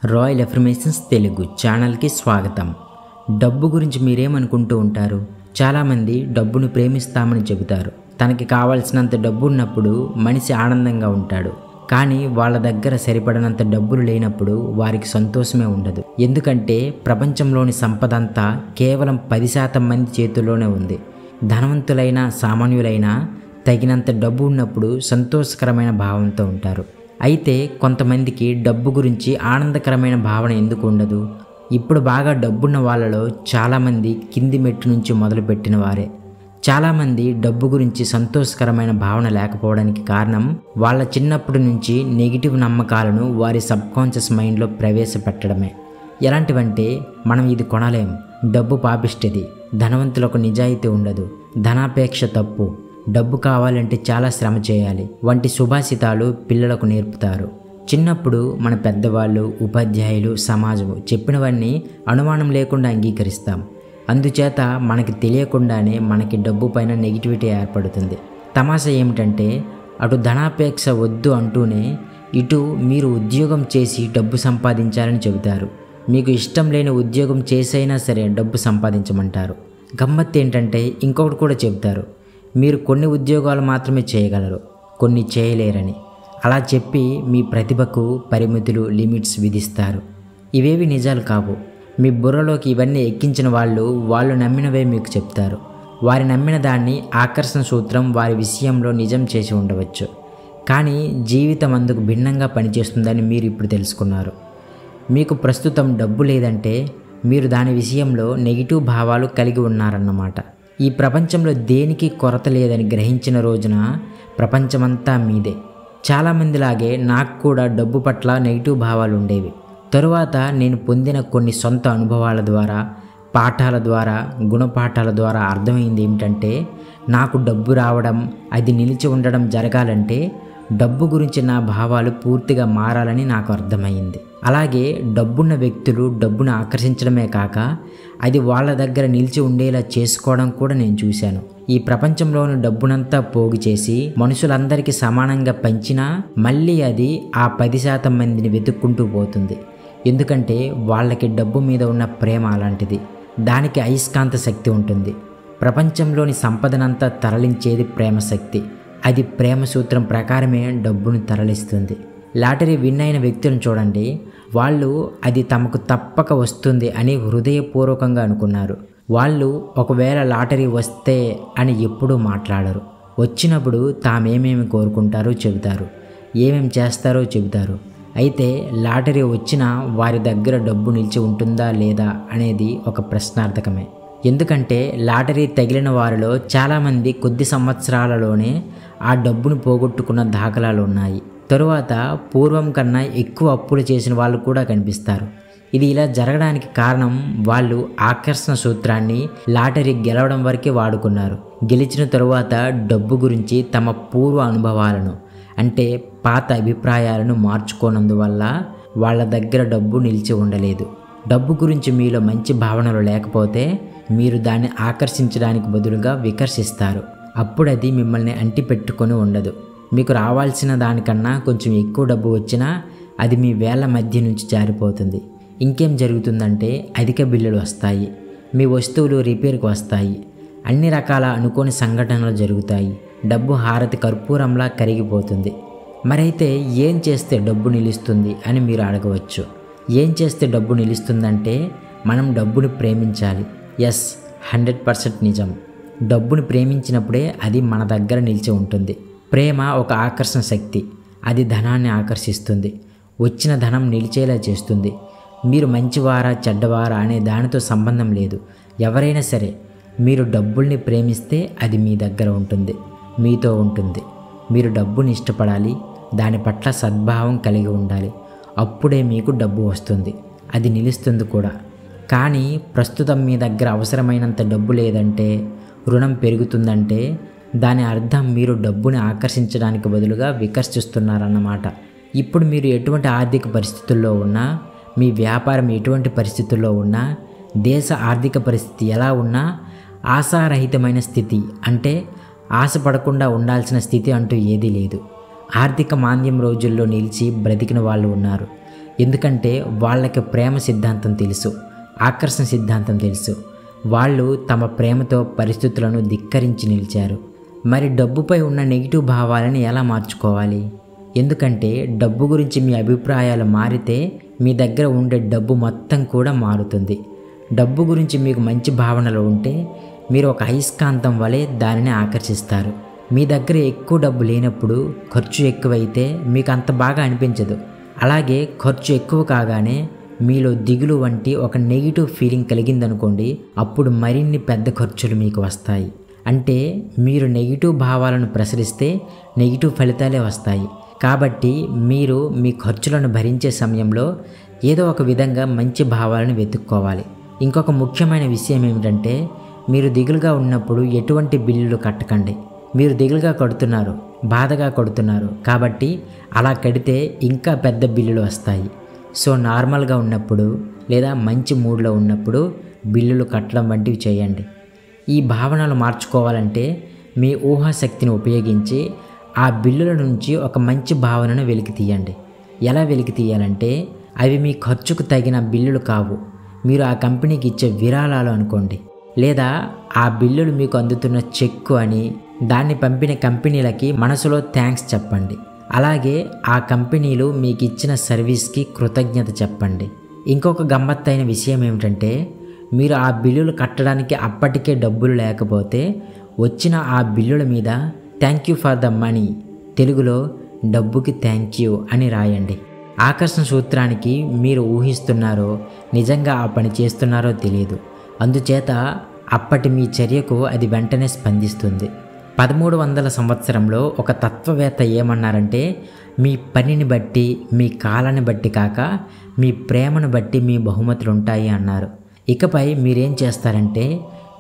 Royal affirmations Telugu ఛానల్కి స్వాగతం. డబ్బు గురించి మీరేమనుకుంటూ ఉంటారు? చాలామంది డబ్బును ప్రేమిస్తామని చెబుతారు. తనకి కావాల్సినంత డబ్బు ఉన్నప్పుడు మనిషి ఆనందంగా ఉంటాడు. కానీ వాళ్ళ దగ్గర సరిపడనంత డబ్బులు లేనప్పుడు వారికి సంతోషమే ఉండదు. ఎందుకంటే ప్రపంచంలోని సంపద అంతా కేవలం 10% మంది చేతుల్లోనే ఉంది. ధనవంతులైన సామాన్యులైనా తగినంత డబ్బు ఉన్నప్పుడు సంతోషకరమైన భావంతో ఉంటారు. అయితే కొంతమందికి డబ్బు గురించి ఆనందకరమైన భావన ఎందుకు ఉండదు? ఇప్పుడు బాగా డబ్బున్న వాళ్ళలో చాలామంది కింది మెట్టు నుంచి మొదలుపెట్టిన వారే. చాలామంది డబ్బు గురించి సంతోషకరమైన భావన లేకపోవడానికి కారణం వాళ్ళ చిన్నప్పటి నుంచి నెగిటివ్ నమ్మకాలను వారి సబ్కాన్షియస్ మైండ్లో ప్రవేశపెట్టడమే. ఎలాంటివంటే, మనం ఇది కొనలేం, డబ్బు పాపిష్టిది, ధనవంతులకు నిజాయితీ ఉండదు, ధనాపేక్ష తప్పు, డబ్బు కావాలంటే చాలా శ్రమ చేయాలి వంటి సుభాషితాలు పిల్లలకు నేర్పుతారు. చిన్నప్పుడు మన పెద్దవాళ్ళు, ఉపాధ్యాయులు, సమాజం చెప్పినవన్నీ అనుమానం లేకుండా అంగీకరిస్తాం. అందుచేత మనకి తెలియకుండానే మనకి డబ్బు పైన నెగిటివిటీ ఏర్పడుతుంది. తమాషా ఏమిటంటే, అటు ధనాపేక్ష వద్దు అంటూనే ఇటు మీరు ఉద్యోగం చేసి డబ్బు సంపాదించాలని చెబుతారు. మీకు ఇష్టం లేని ఉద్యోగం చేసైనా సరే డబ్బు సంపాదించమంటారు. గమ్మత్తు ఏంటంటే ఇంకొకటి కూడా చెబుతారు, మీరు కొన్ని ఉద్యోగాలు మాత్రమే చేయగలరు, కొన్ని చేయలేరని. అలా చెప్పి మీ ప్రతిభకు పరిమితులు, లిమిట్స్ విధిస్తారు. ఇవేవి నిజాలు కావు. మీ బుర్రలోకి ఇవన్నీ ఎక్కించిన వాళ్ళు నమ్మినవే మీకు చెప్తారు. వారి నమ్మిన దాన్ని ఆకర్షణ సూత్రం వారి విషయంలో నిజం చేసి ఉండవచ్చు. కానీ జీవితం అందుకు భిన్నంగా పనిచేస్తుందని మీరు ఇప్పుడు తెలుసుకున్నారు. మీకు ప్రస్తుతం డబ్బు లేదంటే మీరు దాని విషయంలో నెగిటివ్ భావాలు కలిగి ఉన్నారన్నమాట. ఈ ప్రపంచంలో దేనికి కొరత లేదని గ్రహించిన రోజున ప్రపంచమంతా మీదే. చాలామందిలాగే నాకు కూడా డబ్బు పట్ల నెగిటివ్ భావాలు ఉండేవి. తరువాత నేను పొందిన కొన్ని సొంత అనుభవాల ద్వారా, పాఠాల ద్వారా, గుణపాఠాల ద్వారా అర్థమైంది ఏమిటంటే, నాకు డబ్బు రావడం, అది నిలిచి ఉండడం జరగాలంటే డబ్బు గురించి నా భావాలు పూర్తిగా మారాలని నాకు అర్థమైంది. అలాగే డబ్బున్న వ్యక్తులు డబ్బును ఆకర్షించడమే కాక అది వాళ్ళ దగ్గర నిలిచి ఉండేలా చేసుకోవడం కూడా నేను చూశాను. ఈ ప్రపంచంలోని డబ్బునంతా పోగు చేసి మనుషులందరికీ సమానంగా పంచినా మళ్ళీ అది ఆ 10% మందిని వెతుక్కుంటూ పోతుంది. ఎందుకంటే వాళ్ళకి డబ్బు మీద ఉన్న ప్రేమ అలాంటిది. దానికి అయస్కాంత శక్తి ఉంటుంది. ప్రపంచంలోని సంపదనంతా తరలించేది ప్రేమ శక్తి. అది ప్రేమ సూత్రం ప్రకారమే డబ్బును తరలిస్తుంది. లాటరీ విన్ అయిన వ్యక్తులను చూడండి, వాళ్ళు అది తమకు తప్పక వస్తుంది అని హృదయపూర్వకంగా అనుకున్నారు. వాళ్ళు ఒకవేళ లాటరీ వస్తే అని ఎప్పుడూ మాట్లాడరు. వచ్చినప్పుడు తామేమేమి కోరుకుంటారో చెబుతారు, ఏమేమి చేస్తారో చెబుతారు. అయితే లాటరీ వచ్చినా వారి దగ్గర డబ్బు నిలిచి ఉంటుందా లేదా అనేది ఒక ప్రశ్నార్థకమే. ఎందుకంటే లాటరీ తగిలిన వారిలో చాలామంది కొద్ది సంవత్సరాలలోనే ఆ డబ్బును పోగొట్టుకున్న దాఖలాలు ఉన్నాయి. తరువాత పూర్వం కన్నా ఎక్కువ అప్పులు చేసిన వాళ్ళు కూడా కనిపిస్తారు. ఇది ఇలా జరగడానికి కారణం వాళ్ళు ఆకర్షణ సూత్రాన్ని లాటరీ గెలవడం వరకే వాడుకున్నారు. గెలిచిన తరువాత డబ్బు గురించి తమ పూర్వ అనుభవాలను, అంటే పాత అభిప్రాయాలను మార్చుకోనందువల్ల వాళ్ళ దగ్గర డబ్బు నిలిచి ఉండలేదు. డబ్బు గురించి మీలో మంచి భావనలు లేకపోతే మీరు దాన్ని ఆకర్షించడానికి బదులుగా వికర్షిస్తారు. అప్పుడు అది మిమ్మల్ని అంటిపెట్టుకొని ఉండదు. మీకు రావాల్సిన దానికన్నా కొంచెం ఎక్కువ డబ్బు వచ్చినా అది మీ వేళ్ల మధ్య నుంచి జారిపోతుంది. ఇంకేం జరుగుతుందంటే అధిక బిల్లులు వస్తాయి, మీ వస్తువులు రిపేర్కి వస్తాయి, అన్ని రకాల అనుకోని సంఘటనలు జరుగుతాయి. డబ్బు హారతి కర్పూరంలా కరిగిపోతుంది. మరైతే ఏం చేస్తే డబ్బు నిలుస్తుంది అని మీరు అడగవచ్చు. ఏం చేస్తే డబ్బు నిలుస్తుందంటే మనం డబ్బుని ప్రేమించాలి. ఎస్, 100% నిజం. డబ్బుని ప్రేమించినప్పుడే అది మన దగ్గర నిలిచి ఉంటుంది. ప్రేమ ఒక ఆకర్షణ శక్తి. అది ధనాన్ని ఆకర్షిస్తుంది. వచ్చిన ధనం నిలిచేలా చేస్తుంది. మీరు మంచివారా చెడ్డవారా అనే దానితో సంబంధం లేదు. ఎవరైనా సరే మీరు డబ్బుల్ని ప్రేమిస్తే అది మీ దగ్గర ఉంటుంది, మీతో ఉంటుంది. మీరు డబ్బుని ఇష్టపడాలి, దాని పట్ల సద్భావం కలిగి ఉండాలి. అప్పుడే మీకు డబ్బు వస్తుంది, అది నిలుస్తుంది కూడా. కానీ ప్రస్తుతం మీ దగ్గర అవసరమైనంత డబ్బు లేదంటే, రుణం పెరుగుతుందంటే దాని అర్థం మీరు డబ్బుని ఆకర్షించడానికి బదులుగా వికర్షిస్తున్నారన్నమాట. ఇప్పుడు మీరు ఎటువంటి ఆర్థిక పరిస్థితుల్లో ఉన్నా, మీ వ్యాపారం ఎటువంటి పరిస్థితుల్లో ఉన్నా, దేశ ఆర్థిక పరిస్థితి ఎలా ఉన్నా, ఆశారహితమైన స్థితి అంటే ఆశపడకుండా ఉండాల్సిన స్థితి అంటూ ఏదీ లేదు. ఆర్థిక మాంద్యం రోజుల్లో నిలిచి బ్రతికిన వాళ్ళు ఉన్నారు. ఎందుకంటే వాళ్ళకి ప్రేమ సిద్ధాంతం తెలుసు, ఆకర్షణ సిద్ధాంతం తెలుసు. వాళ్ళు తమ ప్రేమతో పరిస్థితులను ధిక్కరించి నిలిచారు. మరి డబ్బుపై ఉన్న నెగిటివ్ భావాలను ఎలా మార్చుకోవాలి? ఎందుకంటే డబ్బు గురించి మీ అభిప్రాయాలు మారితే మీ దగ్గర ఉండే డబ్బు మొత్తం కూడా మారుతుంది. డబ్బు గురించి మీకు మంచి భావనలు ఉంటే మీరు ఒక అయస్కాంతం వలె దానిని ఆకర్షిస్తారు. మీ దగ్గర ఎక్కువ డబ్బు లేనప్పుడు ఖర్చు ఎక్కువైతే మీకు అంత బాగా అనిపించదు. అలాగే ఖర్చు ఎక్కువ కాగానే మీలో దిగులు వంటి ఒక నెగిటివ్ ఫీలింగ్ కలిగిందనుకోండి, అప్పుడు మరిన్ని పెద్ద ఖర్చులు మీకు వస్తాయి. అంటే మీరు నెగిటివ్ భావాలను ప్రసరిస్తే నెగిటివ్ ఫలితాలే వస్తాయి. కాబట్టి మీరు మీ ఖర్చులను భరించే సమయంలో ఏదో ఒక విధంగా మంచి భావాలను వెతుక్కోవాలి. ఇంకొక ముఖ్యమైన విషయం ఏమిటంటే, మీరు దిగులుగా ఉన్నప్పుడు ఎటువంటి బిల్లులు కట్టకండి. మీరు దిగులుగా కడుతున్నారు, బాధగా కడుతున్నారు కాబట్టి అలా కడితే ఇంకా పెద్ద బిల్లులు వస్తాయి. సో నార్మల్గా ఉన్నప్పుడు లేదా మంచి మూడ్లో ఉన్నప్పుడు బిల్లులు కట్టడం వంటివి చేయండి. ఈ భావనలు మార్చుకోవాలంటే మీ ఊహాశక్తిని ఉపయోగించి ఆ బిల్లుల నుంచి ఒక మంచి భావనను వెలికి తీయండి. ఎలా వెలికి తీయాలంటే, అవి మీ ఖర్చుకు తగిన బిల్లులు కావు, మీరు ఆ కంపెనీకి ఇచ్చే విరాళాలు అనుకోండి. లేదా ఆ బిల్లులు మీకు అందుతున్న చెక్కు అని దాన్ని పంపిన కంపెనీలకి మనసులో థ్యాంక్స్ చెప్పండి. అలాగే ఆ కంపెనీలు మీకు ఇచ్చిన సర్వీస్కి కృతజ్ఞత చెప్పండి. ఇంకొక గమ్మత్తైన విషయం ఏమిటంటే, మీరు ఆ బిల్లులు కట్టడానికి అప్పటికే డబ్బులు లేకపోతే వచ్చిన ఆ బిల్లుల మీద thank you for the money, తెలుగులో డబ్బుకి థ్యాంక్ యూ అని రాయండి. ఆకర్షణ సూత్రానికి మీరు ఊహిస్తున్నారో నిజంగా ఆ పని చేస్తున్నారో తెలియదు. అందుచేత అప్పటి మీ చర్యకు అది వెంటనే స్పందిస్తుంది. 1300 సంవత్సరంలో ఒక తత్వవేత్త ఏమన్నారంటే, మీ పనిని బట్టి మీ కాలాన్ని బట్టి కాక మీ ప్రేమను బట్టి మీ బహుమతులు ఉంటాయి అన్నారు. ఇకపై మీరేం చేస్తారంటే,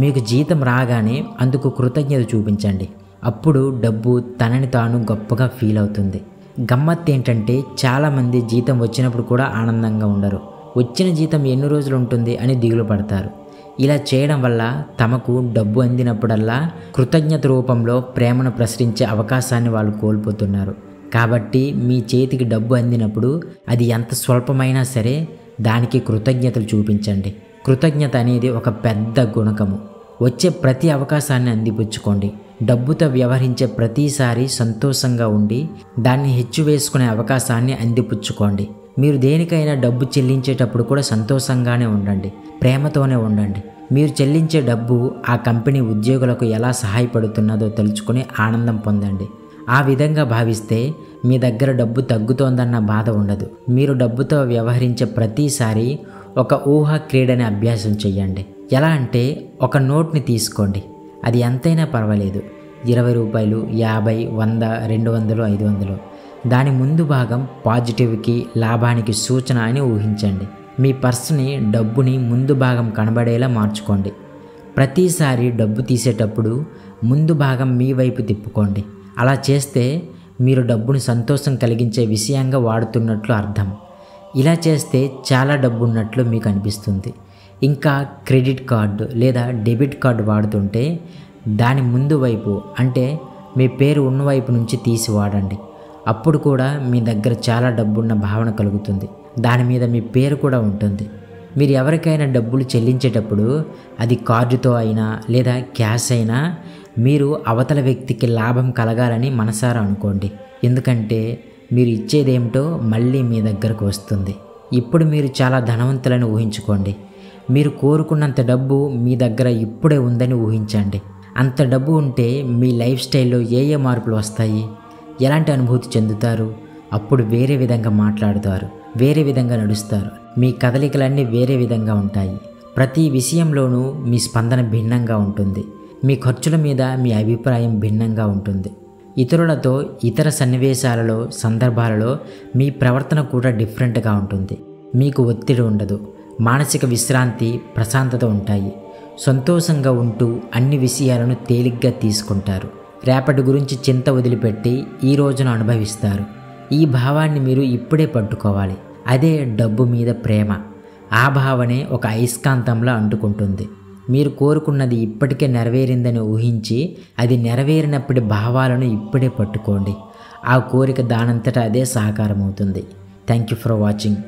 మీకు జీతం రాగానే అందుకు కృతజ్ఞత చూపించండి. అప్పుడు డబ్బు తనని తాను గొప్పగా ఫీల్ అవుతుంది. గమ్మత్తు ఏంటంటే, చాలామంది జీతం వచ్చినప్పుడు కూడా ఆనందంగా ఉండరు. వచ్చిన జీతం ఎన్ని రోజులు ఉంటుంది అని దిగులు పడతారు. ఇలా చేయడం వల్ల తమకు డబ్బు అందినప్పుడల్లా కృతజ్ఞత రూపంలో ప్రేమను ప్రసరించే అవకాశాన్ని వాళ్ళు కోల్పోతున్నారు. కాబట్టి మీ చేతికి డబ్బు అందినప్పుడు అది ఎంత స్వల్పమైనా సరే దానికి కృతజ్ఞతలు చూపించండి. కృతజ్ఞత అనేది ఒక పెద్ద గుణకము. వచ్చే ప్రతి అవకాశాన్ని అందిపుచ్చుకోండి. డబ్బుతో వ్యవహరించే ప్రతిసారి సంతోషంగా ఉండి దాన్ని హెచ్చు వేసుకునే అవకాశాన్ని అందిపుచ్చుకోండి. మీరు దేనికైనా డబ్బు చెల్లించేటప్పుడు కూడా సంతోషంగానే ఉండండి, ప్రేమతోనే ఉండండి. మీరు చెల్లించే డబ్బు ఆ కంపెనీ ఉద్యోగులకు ఎలా సహాయపడుతున్నదో తెలుసుకుని ఆనందం పొందండి. ఆ విధంగా భావిస్తే మీ దగ్గర డబ్బు తగ్గుతోందన్న బాధ ఉండదు. మీరు డబ్బుతో వ్యవహరించే ప్రతిసారి ఒక ఊహా క్రీడని అభ్యాసం చేయండి. ఎలా అంటే, ఒక నోట్ని తీసుకోండి, అది ఎంతైనా పర్వాలేదు, 20 రూపాయలు, 50, 100, 200, 500. దాని ముందు భాగం పాజిటివ్కి, లాభానికి సూచన అని ఊహించండి. మీ పర్సుని, డబ్బుని ముందు భాగం కనబడేలా మార్చుకోండి. ప్రతిసారి డబ్బు తీసేటప్పుడు ముందు భాగం మీ వైపు తిప్పుకోండి. అలా చేస్తే మీరు డబ్బును సంతోషం కలిగించే విషయంగా వాడుతున్నట్లు అర్థం. ఇలా చేస్తే చాలా డబ్బు ఉన్నట్లు మీకు అనిపిస్తుంది. ఇంకా క్రెడిట్ కార్డు లేదా డెబిట్ కార్డు వాడుతుంటే దాని ముందు వైపు అంటే మీ పేరు ఉన్న వైపు నుంచి తీసి వాడండి. అప్పుడు కూడా మీ దగ్గర చాలా డబ్బున్న భావన కలుగుతుంది. దాని మీద మీ పేరు కూడా ఉంటుంది. మీరు ఎవరికైనా డబ్బులు చెల్లించేటప్పుడు అది కార్డుతో అయినా లేదా క్యాష్ అయినా మీరు అవతల వ్యక్తికి లాభం కలగాలని మనసారా అనుకోండి. ఎందుకంటే మీరు ఇచ్చేదేమిటో మళ్ళీ మీ దగ్గరకు వస్తుంది. ఇప్పుడు మీరు చాలా ధనవంతులని ఊహించుకోండి. మీరు కోరుకున్నంత డబ్బు మీ దగ్గర ఇప్పుడే ఉందని ఊహించండి. అంత డబ్బు ఉంటే మీ లైఫ్ స్టైల్లో ఏ మార్పులు వస్తాయి? ఎలాంటి అనుభూతి చెందుతారు? అప్పుడు వేరే విధంగా మాట్లాడుతారు, వేరే విధంగా నడుస్తారు. మీ కదలికలన్నీ వేరే విధంగా ఉంటాయి. ప్రతి విషయంలోనూ మీ స్పందన భిన్నంగా ఉంటుంది. మీ ఖర్చుల మీద మీ అభిప్రాయం భిన్నంగా ఉంటుంది. ఇతరులతో, ఇతర సన్నివేశాలలో, సందర్భాలలో మీ ప్రవర్తన కూడా డిఫరెంట్గా ఉంటుంది. మీకు ఒత్తిడి ఉండదు, మానసిక విశ్రాంతి, ప్రశాంతత ఉంటాయి. సంతోషంగా ఉంటూ అన్ని విషయాలను తేలిగ్గా తీసుకుంటారు. రేపటి గురించి చింత వదిలిపెట్టి ఈ రోజును అనుభవిస్తారు. ఈ భావాన్ని మీరు ఇప్పుడే పట్టుకోవాలి. అదే డబ్బు మీద ప్రేమ. ఆ భావనే ఒక అయస్కాంతంలా అంటుకుంటుంది. మీరు కోరుకున్నది ఇప్పటికే నెరవేరిందని ఊహించి అది నెరవేరినప్పటి భావాలను ఇప్పుడే పట్టుకోండి. ఆ కోరిక దానంతటా అదే సాకారం అవుతుంది. Thank you for watching.